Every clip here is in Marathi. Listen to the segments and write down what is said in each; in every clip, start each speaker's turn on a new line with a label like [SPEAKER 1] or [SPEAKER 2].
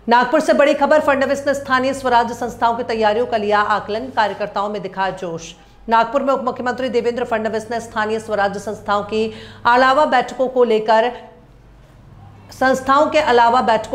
[SPEAKER 1] नागपुर से बड़ी खबर। फडणवीस ने स्थानीय स्वराज्य संस्थाओं की तैयारियों का लिया आकलन, कार्यकर्ताओं में दिखा जोश। नागपुर में उप मुख्यमंत्री देवेंद्र फडणवीस ने स्थानीय स्वराज्य संस्थाओं के अलावा बैठकों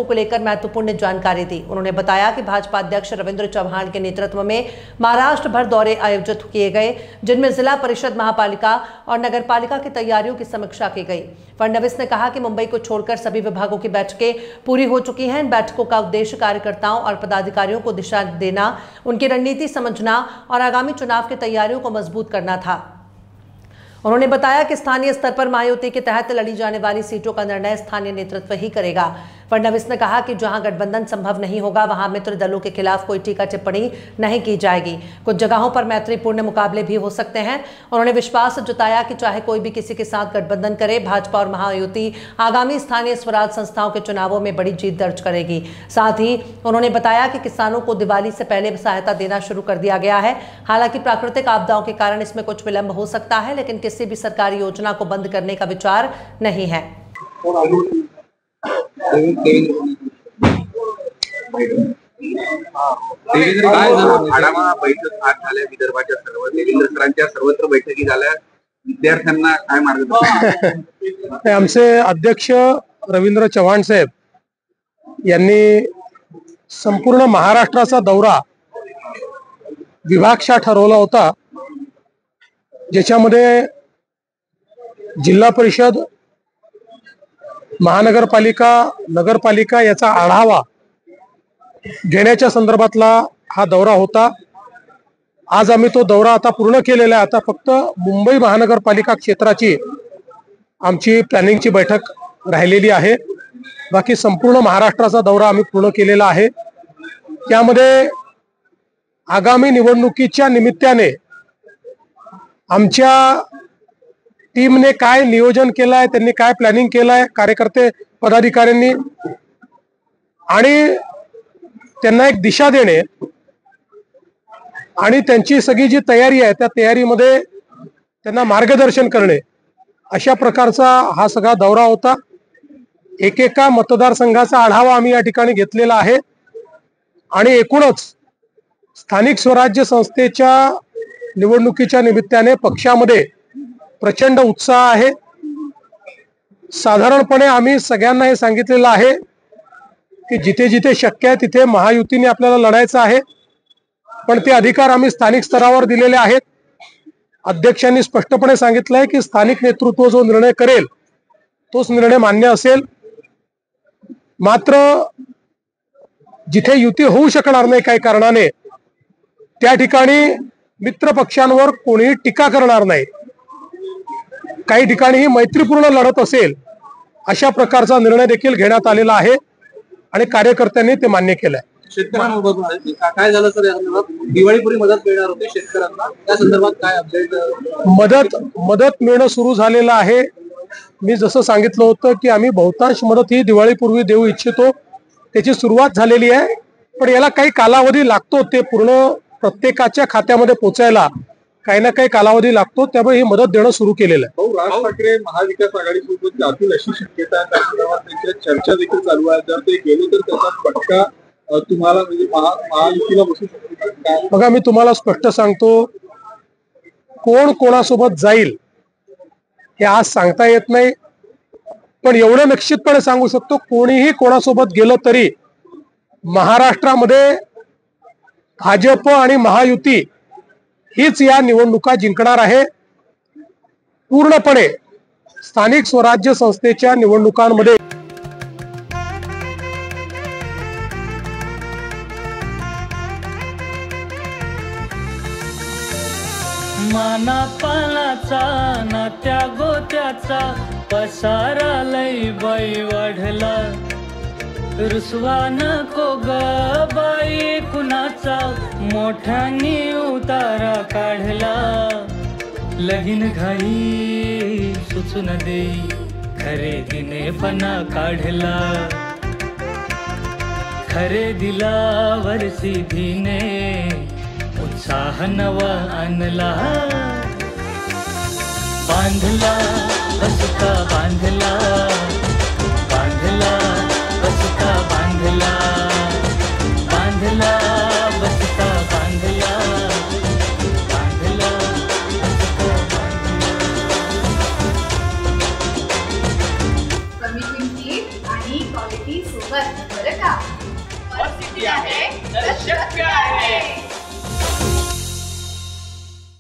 [SPEAKER 1] को लेकर महत्वपूर्ण जानकारी दी। उन्होंने बताया कि भाजपा अध्यक्ष रविंद्र चव्हाण के नेतृत्व में महाराष्ट्र भर दौरे आयोजित किए गए, जिनमें जिला परिषद, महापालिका और नगरपालिका की तैयारियों की समीक्षा की गई। फडणवीस ने कहा कि मुंबई को छोड़कर सभी विभागों की बैठकें पूरी हो चुकी हैं। इन बैठकों का उद्देश्य कार्यकर्ताओं और पदाधिकारियों को दिशा देना, उनकी रणनीति समझना और आगामी चुनाव की तैयारियों को मजबूत करना था। उन्होंने बताया कि स्थानीय स्तर पर महायुति के तहत लड़ी जाने वाली सीटों का निर्णय स्थानीय नेतृत्व ही करेगा। फडणवीस ने कहा कि जहां गठबंधन संभव नहीं होगा, वहां मित्र दलों के खिलाफ कोई टीका टिप्पणी नहीं की जाएगी। कुछ जगहों पर मैत्रीपूर्ण मुकाबले भी हो सकते हैं। उन्होंने विश्वास जताया कि चाहे कोई भी किसी के साथ गठबंधन करे, भाजपा और महायुति आगामी स्थानीय स्वराज संस्थाओं के चुनावों में बड़ी जीत दर्ज करेगी। साथ ही उन्होंने बताया कि किसानों को दिवाली से पहले सहायता देना शुरू कर दिया गया है। हालांकि प्राकृतिक आपदाओं के कारण इसमें कुछ विलंब हो सकता है, लेकिन किसी भी सरकारी योजना को बंद करने का विचार नहीं है।
[SPEAKER 2] आढावा बैठक आज झाल्या विदर्भाच्या सर्व देवेंद्र सरांच्या सर्वत्र बैठकी झाल्या। विद्यार्थ्यांना काय मार्गदर्शन?
[SPEAKER 3] आमचे अध्यक्ष रवींद्र चव्हाण साहेब यांनी संपूर्ण महाराष्ट्राचा दौरा विभागशः ठरवला होता, ज्याच्यामध्ये जिल्हा परिषद, महानगरपालिका, नगरपालिका याचा आढावा घेण्याच्या संदर्भातला हा दौरा होता। आज आम्ही तो दौरा आता पूर्ण केलेला आहे। आता फक्त मुंबई महानगरपालिका क्षेत्राची आमची प्लॅनिंगची बैठक राहिलेली आहे। बाकी संपूर्ण महाराष्ट्राचा दौरा आम्ही पूर्ण केलेला आहे। त्यामध्ये आगामी निवडणुकीच्या निमित्ताने आमच्या टीमने काय नियोजन केलं आहे, त्यांनी काय प्लॅनिंग केलं आहे, कार्यकर्ते पदाधिकाऱ्यांनी, आणि त्यांना एक दिशा देणे आणि त्यांची सगळी जी तयारी आहे त्या तयारीमध्ये त्यांना मार्गदर्शन करणे, अशा प्रकारचा हा सगळा दौरा होता। एकेका मतदारसंघाचा आढावा आम्ही या ठिकाणी घेतलेला आहे आणि एकूणच स्थानिक स्वराज्य संस्थेच्या निवडणुकीच्या निमित्ताने पक्षामध्ये प्रचंड उत्साह आहे। साधारणपणे आम्ही सगळ्यांना हे सांगितलेलं आहे की जिथे जिथे शक्य आहे तिथे महायुतीने आपल्याला लढायचं आहे, पण ते अधिकार आम्ही स्थानिक स्तरावर दिलेले आहेत। अध्यक्षांनी स्पष्टपणे सांगितलंय की स्थानिक नेतृत्व जो निर्णय करेल तोच निर्णय मान्य असेल। मात्र जिथे युती होऊ शकणार नाही काही कारणाने, त्या ठिकाणी मित्र पक्षांवर कोणीही टीका करणार नाही। काही ठिकाणी ही मैत्रीपूर्ण लढत असेल अशा प्रकारचा निर्णय देखील घेण्यात आलेला आहे आणि कार्यकर्त्यांनी ते मान्य केलंय।
[SPEAKER 2] शेतकऱ्यांबाबत काय झालं सर? दिवाळीपूर्वी मदत मिळणार होती शेतकऱ्यांना, त्या संदर्भात काय अपडेट?
[SPEAKER 3] मदत मिळणं सुरू झालेलं आहे। मी जसं सांगितलं होतं की आम्ही बहुतांश मदत ही दिवाळीपूर्वी देऊ इच्छितो, त्याची सुरुवात झालेली आहे, पण याला काही कालावधी लागतो। ते पूर्ण प्रत्येकाच्या खात्यामध्ये पोहोचायला काही ना काही कालावधी लागतो, त्यामुळे ही मदत देणं सुरू केलेलं आहे।
[SPEAKER 2] राज ठाकरे महाविकास आघाडीसोबत जातील अशी शक्यता त्या संदर्भात त्यांच्या चर्चा देखील चालू आहे। जर ते गेले तर त्याचा फटका तुम्हाला म्हणजे महायुतीला बसू शकतो?
[SPEAKER 3] बघा, मी तुम्हाला स्पष्ट सांगतो, कोण कोणासोबत जाईल हे आज सांगता येत नाही, पण एवढं निश्चितपणे सांगू शकतो, कोणीही कोणासोबत गेलं तरी महाराष्ट्रामध्ये भाजप आणि महायुती हीच या निवडणुका जिंकणार आहे। पूर्णपणे स्थानिक स्वराज्य संस्थेच्या निवडणुकांमध्ये
[SPEAKER 4] मानापानाचा नात्या गोत्याचा पसारा लई बाई वाढला। रुसवा नको ग बाई कुणाचा, मोठ्यानी उतारा काढला। लगीन घाई सुचून देई, खरेदीने पणा काढला। खरेदीला वर्षीधीने उत्साह नवा आणला। बांधला बसका बांधला, बांधला बसका बांधला।
[SPEAKER 5] आहे तर शक्य आहे.